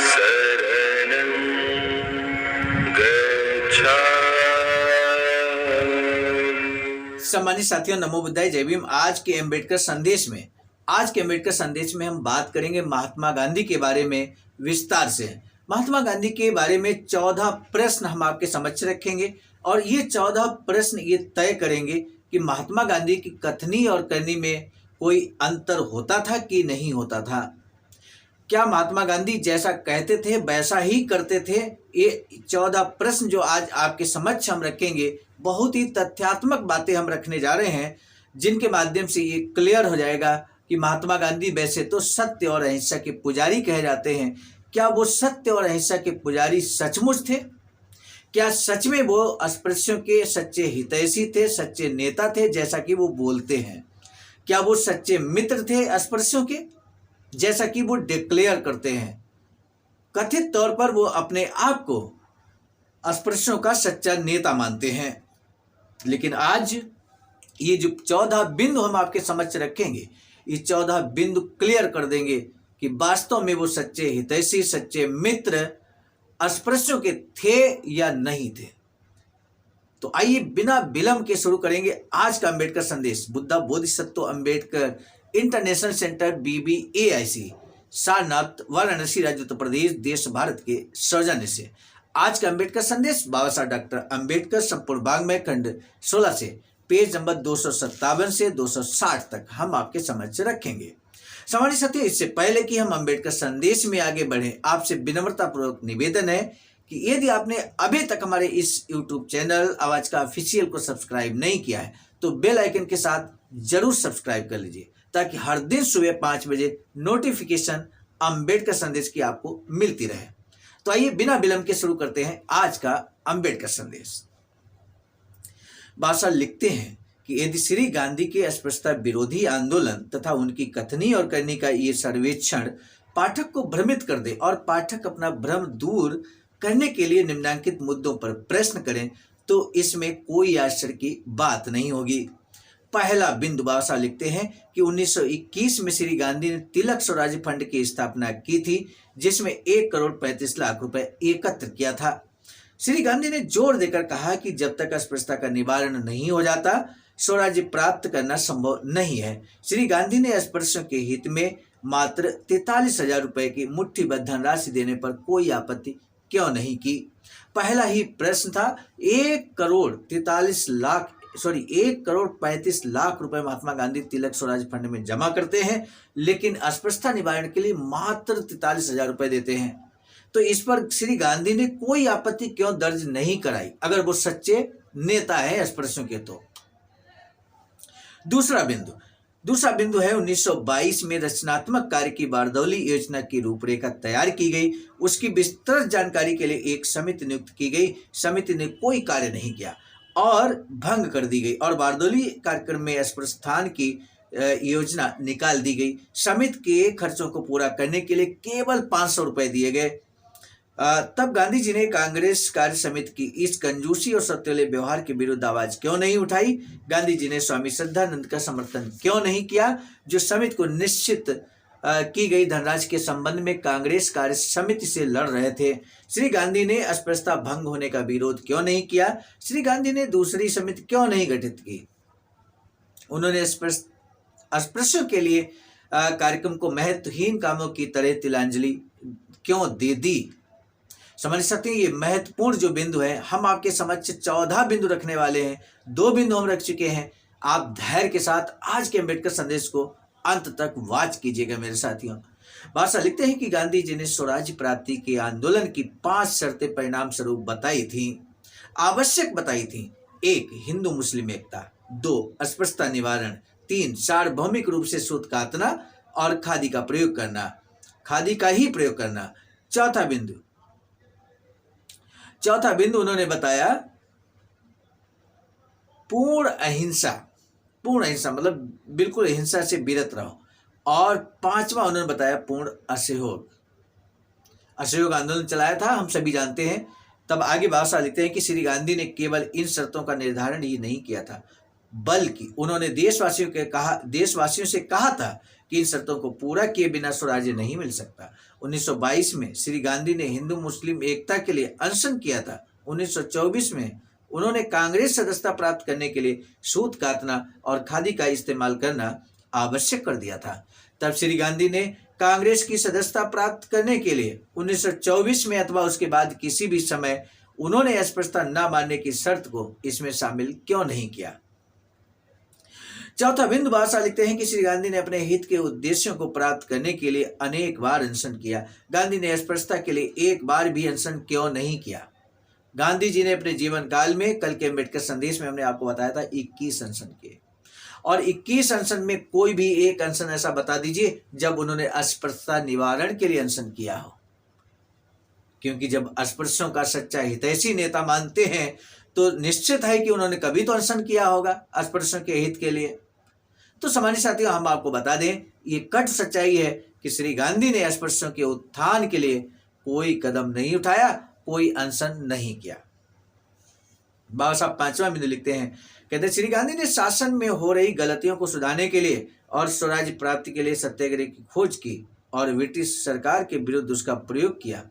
शरणं गच्छामि। सम्मानित साथियों, नमो बुद्धाय, जय भीम। आज के अम्बेडकर संदेश में हम बात करेंगे महात्मा गांधी के बारे में विस्तार से। महात्मा गांधी के बारे में 14 प्रश्न हम आपके समक्ष रखेंगे और ये 14 प्रश्न ये तय करेंगे कि महात्मा गांधी की कथनी और करनी में कोई अंतर होता था कि नहीं होता था। क्या महात्मा गांधी जैसा कहते थे वैसा ही करते थे? ये 14 प्रश्न जो आज आपके समक्ष हम रखेंगे, बहुत ही तथ्यात्मक बातें हम रखने जा रहे हैं, जिनके माध्यम से ये क्लियर हो जाएगा कि महात्मा गांधी वैसे तो सत्य और अहिंसा के पुजारी कहे जाते हैं। क्या वो सत्य और अहिंसा के पुजारी सचमुच थे? क्या सच में वो अस्पृश्यों के सच्चे हितैषी थे, सच्चे नेता थे जैसा कि वो बोलते हैं? क्या वो सच्चे मित्र थे अस्पृश्यों के, जैसा कि वो डिक्लेयर करते हैं? कथित तौर पर वो अपने आप को अस्पृश्यों का सच्चा नेता मानते हैं। लेकिन आज ये जो 14 बिंदु हम आपके समक्ष रखेंगे, ये 14 बिंदु क्लियर कर देंगे कि वास्तव में वो सच्चे हितैषी, सच्चे मित्र अस्पृश्यों के थे या नहीं थे। तो आइए बिना विलंब के शुरू करेंगे आज का अम्बेडकर संदेश। Buddha Bodhisattva Ambedkar international centre BBAIC, Sarnath, Varanasi, राज्य उत्तर प्रदेश, देश भारत के सौजन्य से आज का अम्बेडकर संदेश बाबा साहब डॉक्टर अम्बेडकर संपूर्ण वाङ्मय खंड 16 से पेज नंबर 257 से 260 तक हम आपके समक्ष रखेंगे। सम्मानित साथियों, इससे पहले कि हम अम्बेडकर संदेश में आगे बढ़े, आपसे विनम्रता पूर्वक निवेदन है कि यदि आपने अभी तक हमारे इस YouTube चैनल आवाज का ऑफिशियल को सब्सक्राइब नहीं किया है तो बेल आइकन के साथ जरूर सब्सक्राइब कर लीजिए, ताकि हर दिन सुबह 5 बजे नोटिफिकेशन अम्बेडकर संदेश की आपको मिलती रहे। तो आइए बिना विलंब के शुरू करते हैं आज का अम्बेडकर संदेश। बादशाह लिखते हैं कि यदि श्री गांधी के अस्पृश्यता विरोधी आंदोलन तथा उनकी कथनी और करनी का ये सर्वेक्षण पाठक को भ्रमित कर दे और पाठक अपना भ्रम दूर करने के लिए निम्नलिखित मुद्दों पर प्रश्न करें तो इसमें कोई आश्चर्य की बात नहीं होगी। पहला बिंदु, बादशाह लिखते हैं कि 1921 में श्री गांधी ने तिलक स्वराज फंड की स्थापना की थी, जिसमें 1,35,00,000 रुपए एकत्र किया था। श्री गांधी ने जोर देकर कहा कि जब तक अस्पृश्यता का निवारण नहीं हो जाता, स्वराज्य प्राप्त करना संभव नहीं है। श्री गांधी ने अस्पृश्यों के हित में मात्र 43,000 रुपए की मुट्ठीबद्ध धनराशि देने पर कोई आपत्ति क्यों नहीं की? पहला ही प्रश्न था। 1,35,00,000 रुपए महात्मा गांधी तिलक स्वराज फंड में जमा करते हैं, लेकिन अस्पृश्यता निवारण के लिए मात्र 43,000 रुपए देते हैं। तो इस पर श्री गांधी ने कोई आपत्ति क्यों दर्ज नहीं कराई, अगर वो सच्चे नेता है अस्पृश्यों के? तो दूसरा बिंदु है 1922 में रचनात्मक कार्य की बारदौली योजना की रूपरेखा तैयार की गई। उसकी विस्तृत जानकारी के लिए एक समिति नियुक्त की गई। समिति ने कोई कार्य नहीं किया और भंग कर दी गई और बारदौली कार्यक्रम में अस्पृश्यता की योजना निकाल दी गई। समिति के खर्चों को पूरा करने के लिए केवल 500 रुपए दिए गए। तब गांधी जी ने कांग्रेस कार्य समिति की इस कंजूसी और सत्तेले व्यवहार के विरुद्ध आवाज क्यों नहीं उठाई? गांधी जी ने स्वामी श्रद्धानंद का समर्थन क्यों नहीं किया, जो समिति को निश्चित की गई धनराशि के संबंध में कांग्रेस कार्य समिति से लड़ रहे थे? श्री गांधी ने अस्पृश्यता भंग होने का विरोध क्यों नहीं किया? श्री गांधी ने दूसरी समिति क्यों नहीं गठित की? उन्होंने अस्पृश्यों के लिए कार्यक्रम को महत्वहीन कामों की तरह तिलांजलि क्यों दे दी? समझ सकते हैं, ये महत्वपूर्ण जो बिंदु है, हम आपके समक्ष 14 बिंदु रखने वाले हैं। 2 बिंदु हम रख चुके हैं। आप धैर्य के साथ आज के अम्बेडकर संदेश को अंत तक वाच कीजिएगा मेरे साथियों। बादशाह लिखते हैं कि गांधी जी ने स्वराज्य प्राप्ति के आंदोलन की 5 शर्तें परिणाम स्वरूप बताई थी, आवश्यक बताई थी। 1. हिंदू मुस्लिम एकता। 2. अस्पृश्यता निवारण। 3. सार्वभौमिक रूप से सूत काटना और खादी का ही प्रयोग करना। चौथा बिंदु उन्होंने बताया पूर्ण अहिंसा मतलब बिल्कुल हिंसा से विरत रहो। और 5वां उन्होंने बताया पूर्ण असहयोग आंदोलन चलाया था, हम सभी जानते हैं। तब आगे बादशाह लिखते हैं कि श्री गांधी ने केवल इन शर्तों का निर्धारण ही नहीं किया था, बल्कि उन्होंने देशवासियों से कहा था कि इन शर्तों को पूरा किए बिना स्वराज्य नहीं मिल सकता। 1922 में श्री गांधी ने हिंदू मुस्लिम एकता के लिए अनशन किया था। 1924 में उन्होंने कांग्रेस सदस्यता प्राप्त करने के लिए सूत काटना और खादी का इस्तेमाल करना आवश्यक कर दिया था। तब श्री गांधी ने कांग्रेस की सदस्यता प्राप्त करने के लिए 1924 में अथवा उसके बाद किसी भी समय उन्होंने अस्पृश्यता न मानने की शर्त को इसमें शामिल क्यों नहीं किया। चौथा बिंदु बादशाह लिखते हैं कि श्री गांधी ने अपने हित के उद्देश्यों को प्राप्त करने के लिए अनेक बार अनशन किया। गांधी ने अस्पृश्यता के लिए एक बार भी अनशन क्यों नहीं किया। गांधी जी ने अपने जीवन काल में, कल के अम्बेडकर संदेश में हमने आपको बताया था, 21 अनशन किए, और 21 अनशन में कोई भी एक अनशन ऐसा बता दीजिए जब उन्होंने अस्पृश्यता निवारण के लिए अनशन किया हो। क्योंकि जब अस्पृश्यों का सच्चा हितैषी नेता मानते हैं तो निश्चित है कि उन्होंने कभी तो अनशन किया होगा अस्पृश्यों के हित के लिए। तो सामान्य साथियों, हम आपको बता दें, ये कट सच्चाई है कि श्री गांधी ने अस्पृश्यों के उत्थान के लिए कोई कदम नहीं उठाया, कोई अनशन नहीं किया। बाबा साहब 5वां बिंदु लिखते हैं, कहते श्री गांधी ने शासन में हो रही गलतियों को सुधारने के लिए और स्वराज्य प्राप्ति के लिए सत्याग्रह की खोज की और ब्रिटिश सरकार के विरुद्ध उसका प्रयोग किया।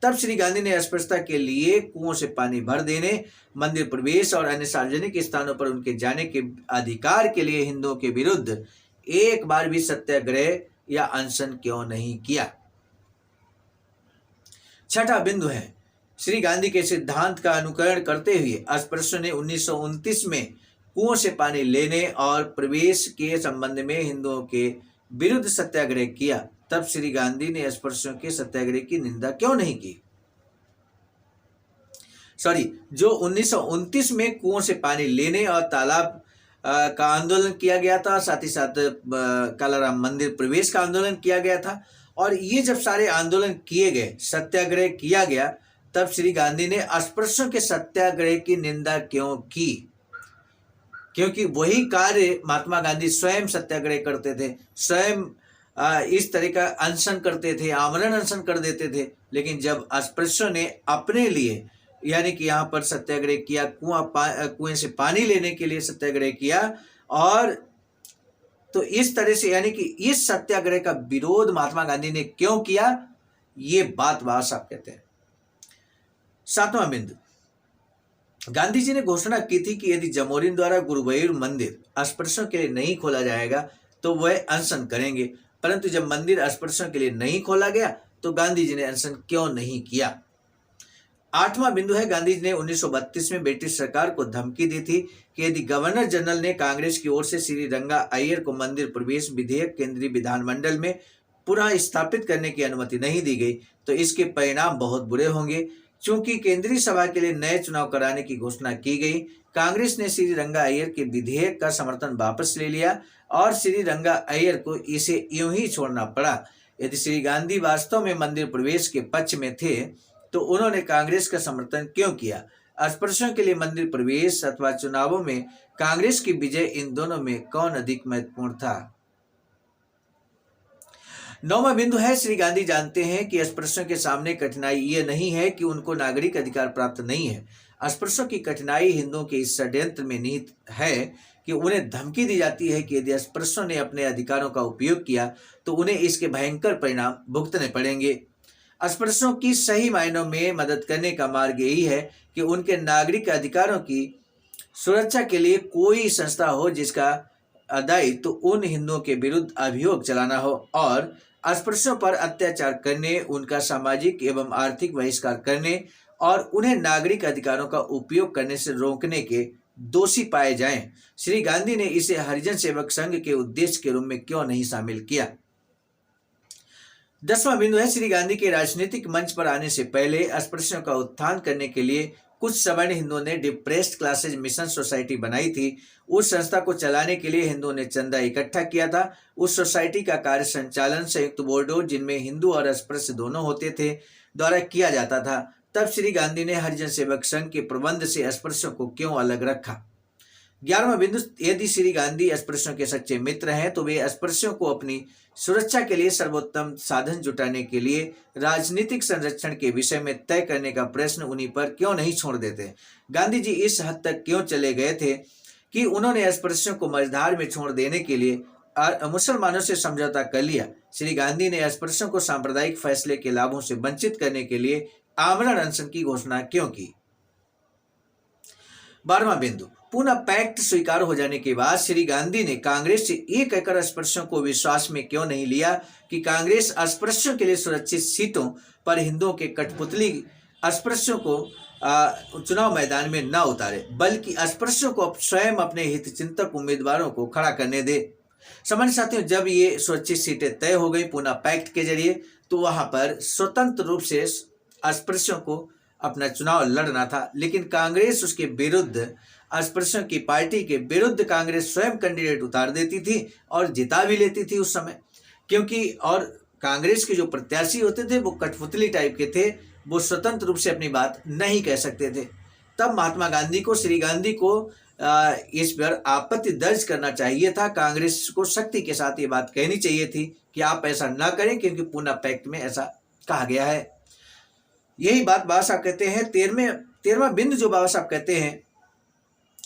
तब श्री गांधी ने अस्पृश्यता के लिए कुओं से पानी भर देने, मंदिर प्रवेश और अन्य सार्वजनिक स्थानों पर उनके जाने के अधिकार के लिए हिंदुओं के विरुद्ध एक बार भी सत्याग्रह या अनशन क्यों नहीं किया। छठा बिंदु है, श्री गांधी के सिद्धांत का अनुकरण करते हुए अस्पृश्यों ने 1929 में कुओं से पानी लेने और प्रवेश के संबंध में हिंदुओं के विरुद्ध सत्याग्रह किया। तब श्री गांधी ने अस्पृश्यों के सत्याग्रह की निंदा क्यों नहीं की। जो 1929 में कुओं से पानी लेने और तालाब का आंदोलन किया गया था, साथ ही साथ कालाराम मंदिर प्रवेश का आंदोलन किया गया था, और ये जब सारे आंदोलन किए गए, सत्याग्रह किया गया, तब श्री गांधी ने अस्पृश्यों के सत्याग्रह की निंदा क्यों की। क्योंकि वही कार्य महात्मा गांधी स्वयं सत्याग्रह करते थे, स्वयं इस तरह का अनशन करते थे, आमरण अनशन कर देते थे। लेकिन जब अस्पृश्यों ने अपने लिए, यानी कि यहाँ पर सत्याग्रह किया, कुएं से पानी लेने के लिए सत्याग्रह किया, और तो इस तरह से, यानी कि इस सत्याग्रह का विरोध महात्मा गांधी ने क्यों किया, ये बात बाबा साहब कहते हैं। 7वां बिंदु, गांधी जी ने घोषणा की थी कि यदि जमोरिन द्वारा गुरुवायूर मंदिर अस्पृश्यों के लिए नहीं खोला जाएगा तो वह अनशन करेंगे। परंतु जब मंदिर अस्पृश्यों के लिए नहीं खोला गया तो गांधी जी ने अनशन क्यों नहीं किया। 8वां बिंदु है, गांधी जी ने 1932 में ब्रिटिश सरकार को धमकी दी थी कि यदि गवर्नर जनरल ने कांग्रेस की ओर से श्री रंगा अय्यर को मंदिर प्रवेश विधेयक केंद्रीय विधानमंडल में पुनः स्थापित करने की अनुमति नहीं दी गई तो इसके परिणाम बहुत बुरे होंगे। चूंकि केंद्रीय सभा के लिए नए चुनाव कराने की घोषणा की गई, कांग्रेस ने श्री रंगा अय्यर के विधेयक का समर्थन वापस ले लिया और श्री रंगा अय्यर को इसे यूं ही छोड़ना पड़ा। यदि श्री गांधी वास्तव में मंदिर प्रवेश के पक्ष में थे तो उन्होंने कांग्रेस का समर्थन क्यों किया। अस्पृश्यों के लिए मंदिर प्रवेश अथवा चुनावों में कांग्रेस की विजय, इन दोनों में कौन अधिक महत्वपूर्ण था। 9वां बिंदु है, श्री गांधी जानते हैं कि अस्पृश्यों के सामने कठिनाई ये नहीं है कि उनको नागरिक अधिकार प्राप्त नहीं है। अस्पृश्यों की कठिनाई हिंदुओं के इस षड्यंत्र में निहित है कि उन्हें धमकी दी जाती है कि यदि अस्पृश्यों ने अपने अधिकारों का उपयोग किया तो उन्हें इसके भयंकर परिणाम भुगतने पड़ेंगे। अस्पृश्यों की सही मायनों में मदद करने का मार्ग यही है कि उनके नागरिक अधिकारों की सुरक्षा के लिए कोई संस्था हो जिसका दायित्व तो उन हिंदुओं के विरुद्ध अभियोग चलाना हो और अस्पृश्यों पर अत्याचार करने, उनका सामाजिक एवं आर्थिक बहिष्कार करने और उन्हें नागरिक अधिकारों का उपयोग करने से रोकने के दोषी पाए जाएं। श्री गांधी ने इसे हरिजन सेवक संघ के उद्देश्य के रूप में क्यों नहीं शामिल किया। 10वां बिंदु है, श्री गांधी के राजनीतिक मंच पर आने से पहले अस्पृश्यों का उत्थान करने के लिए कुछ सवर्ण हिंदुओं ने डिप्रेस्ड क्लासेज मिशन सोसाइटी बनाई थी। उस संस्था को चलाने के लिए हिंदुओं ने चंदा इकट्ठा किया था। उस सोसाइटी का कार्य संचालन संयुक्त बोर्डों, जिनमें हिंदू और अस्पृश्य दोनों होते थे, द्वारा किया जाता था। तब श्री गांधी ने हरिजन सेवक संघ के प्रबंध से अस्पृश्यों को क्यों अलग रखा। 11वां बिंदु, यदि श्री गांधी अस्पृश्यों के सच्चे मित्र हैं तो वे अस्पृश्यों को अपनी सुरक्षा के लिए सर्वोत्तम साधन जुटाने के लिए राजनीतिक संरक्षण के विषय में तय करने का प्रश्न उन्हीं पर क्यों नहीं छोड़ देते। गांधी जी इस हद तक क्यों चले गए थे कि उन्होंने अस्पृश्यों को मझधार में छोड़ देने के लिए मुसलमानों से समझौता कर लिया। श्री गांधी ने अस्पृश्यों को सांप्रदायिक फैसले के लाभों से वंचित करने के लिए आमरण अनशन की घोषणा क्यों की? 12वां बिंदु, पूना पैक्ट स्वीकार हो जाने के बाद श्री गांधी ने कांग्रेस से ये कहकर अस्पृश्यों को विश्वास में क्यों नहीं लिया कि कांग्रेस अस्पृश्यों के लिए सुरक्षित सीटों पर हिंदुओं के कठपुतली अस्पृश्यों को चुनाव मैदान में न उतारे, बल्कि अस्पृश्यों को स्वयं अपने हितचिंतक उम्मीदवारों को खड़ा करने दे। सामान्य साथियों, जब ये सुरक्षित सीटें तय हो गई पूना पैक्ट के जरिए, तो वहां पर स्वतंत्र रूप से अस्पृश्यों को अपना चुनाव लड़ना था, लेकिन कांग्रेस उसके विरुद्ध, अस्पृश्यों की पार्टी के विरुद्ध कांग्रेस स्वयं कैंडिडेट उतार देती थी और जिता भी लेती थी उस समय, क्योंकि और कांग्रेस के जो प्रत्याशी होते थे वो कठपुतली टाइप के थे, वो स्वतंत्र रूप से अपनी बात नहीं कह सकते थे। तब महात्मा गांधी को, श्री गांधी को इस पर आपत्ति दर्ज करना चाहिए था। कांग्रेस को शक्ति के साथ ये बात कहनी चाहिए थी कि आप ऐसा ना करें, क्योंकि पूना पैक्ट में ऐसा कहा गया है। यही बात बाबा साहब कहते हैं 13वां बिंदु जो बाबा साहब कहते हैं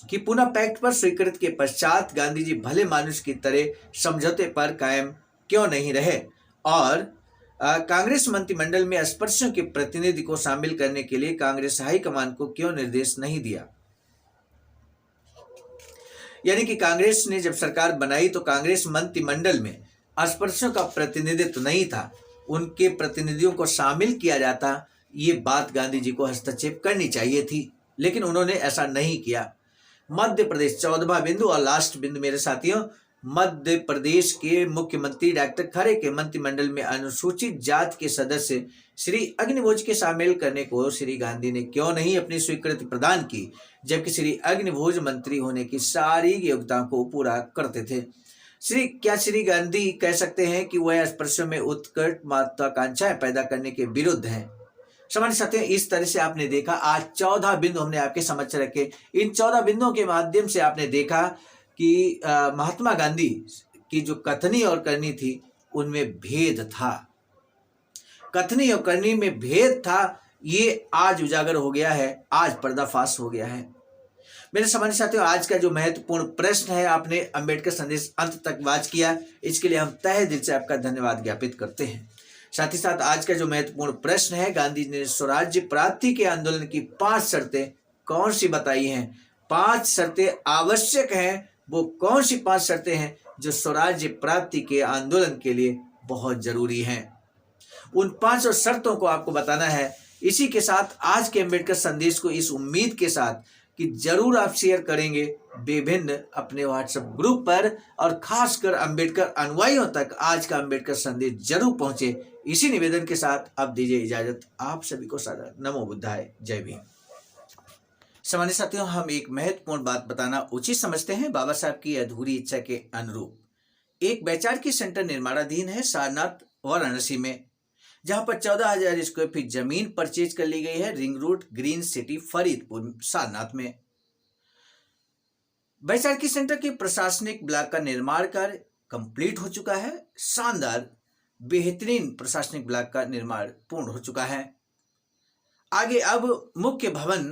कि पूना पैक्ट पर स्वीकृत के पश्चात गांधी जी भले मानुष की तरह समझौते पर कायम क्यों नहीं रहे और कांग्रेस मंत्रिमंडल में अस्पृश्यों के प्रतिनिधि को शामिल करने के लिए कांग्रेस हाईकमान को क्यों निर्देश नहीं दिया? यानी कि कांग्रेस ने जब सरकार बनाई तो कांग्रेस मंत्रिमंडल में अस्पृश्यों का प्रतिनिधित्व नहीं था, उनके प्रतिनिधियों को शामिल किया जाता, ये बात गांधी जी को हस्तक्षेप करनी चाहिए थी, लेकिन उन्होंने ऐसा नहीं किया। मध्य प्रदेश, 14वां बिंदु और लास्ट बिंदु मेरे साथियों, मध्य प्रदेश के मुख्यमंत्री डॉक्टर खरे के मंत्रिमंडल में अनुसूचित जाति के सदस्य श्री अग्निभोज के शामिल करने को श्री गांधी ने क्यों नहीं अपनी स्वीकृति प्रदान की, जबकि श्री अग्निभोज मंत्री होने की सारी योग्यताओं को पूरा करते थे? क्या श्री गांधी कह सकते हैं कि वह अस्पृश्यों में उत्कट महत्वाकांक्षाएं पैदा करने के विरुद्ध हैं? सामान्य साथियों, इस तरह से आपने देखा, आज 14 बिंदु हमने आपके समक्ष रखे। इन 14 बिंदुओं के माध्यम से आपने देखा कि महात्मा गांधी की जो कथनी और करनी थी उनमें भेद था, कथनी और करनी में भेद था, ये आज उजागर हो गया है, आज पर्दाफाश हो गया है। मेरे सामान्य साथियों, आज का जो महत्वपूर्ण प्रश्न है, आपने अंबेडकर संदेश अंत तक वाच किया, इसके लिए हम तहे दिल से आपका धन्यवाद ज्ञापित करते हैं। साथ ही साथ आज का जो महत्वपूर्ण प्रश्न है, गांधी जी ने स्वराज्य प्राप्ति के आंदोलन की 5 शर्तें कौन सी बताई हैं? 5 शर्तें आवश्यक हैं, वो कौन सी 5 शर्तें हैं जो स्वराज्य प्राप्ति के आंदोलन के लिए बहुत जरूरी हैं? उन 5 शर्तों को आपको बताना है। इसी के साथ आज के अंबेडकर संदेश को इस उम्मीद के साथ कि जरूर आप शेयर करेंगे विभिन्न अपने व्हाट्सएप ग्रुप पर, और खासकर अंबेडकर अनुयायियों तक आज का अंबेडकर संदेश जरूर पहुंचे। इसी निवेदन के साथ अब दीजिए इजाजत। आप सभी को सादर नमो बुद्धाय, जय भीम। सामान्य साथियों, हम एक महत्वपूर्ण बात बताना उचित समझते हैं। बाबा साहब की अधूरी इच्छा के अनुरूप एक वैचारिकी सेंटर निर्माणाधीन है सारनाथ वाराणसी में, जहां पर 14,000 स्क्वायर फीट जमीन परचेज कर ली गई है, ring road, green city, Faridpur, Sarnath में। वैचारिकी सेंटर के प्रशासनिक ब्लॉक का निर्माण कार्य कंप्लीट हो चुका है। शानदार बेहतरीन प्रशासनिक ब्लॉक का निर्माण पूर्ण हो चुका है। आगे अब मुख्य भवन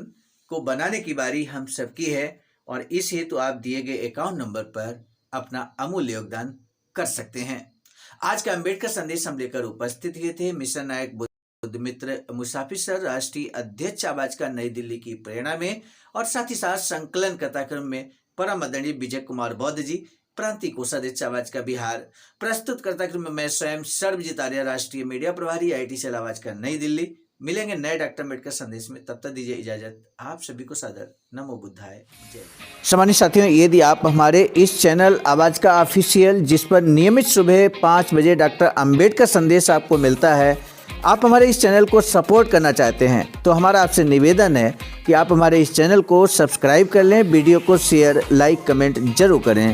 को बनाने की बारी हम सबकी है, और इस हेतु आप दिए गए अकाउंट नंबर पर अपना अमूल्य योगदान कर सकते हैं। आज का अंबेडकर संदेश हम लेकर उपस्थित हुए थे मिशन नायक बुद्ध मित्र मुसाफिर सर, राष्ट्रीय अध्यक्ष आवाज का नई दिल्ली की प्रेरणा में, और साथ ही साथ संकलन कथाक्रम में परम आदरणीय विजय कुमार बौद्ध जी, प्रांतीय कोषाध्यक्ष आवाज का बिहार। प्रस्तुत कथाक्रम में मैं स्वयं सर्वजीत आर्य, राष्ट्रीय मीडिया प्रभारी, IT सेल आवाज का नई दिल्ली। मिलेंगे नए डॉक्टर अम्बेडकर संदेश में, तब तक दीजिए इजाजत। आप सभी को सादर नमो बुद्धाय, जय। सामान्य साथियों, यदि आप हमारे इस चैनल आवाज का ऑफिशियल, जिस पर नियमित सुबह 5 बजे डॉक्टर अम्बेडकर संदेश आपको मिलता है, आप हमारे इस चैनल को सपोर्ट करना चाहते हैं, तो हमारा आपसे निवेदन है कि आप हमारे इस चैनल को सब्सक्राइब कर लें, वीडियो को शेयर, लाइक, कमेंट जरूर करें।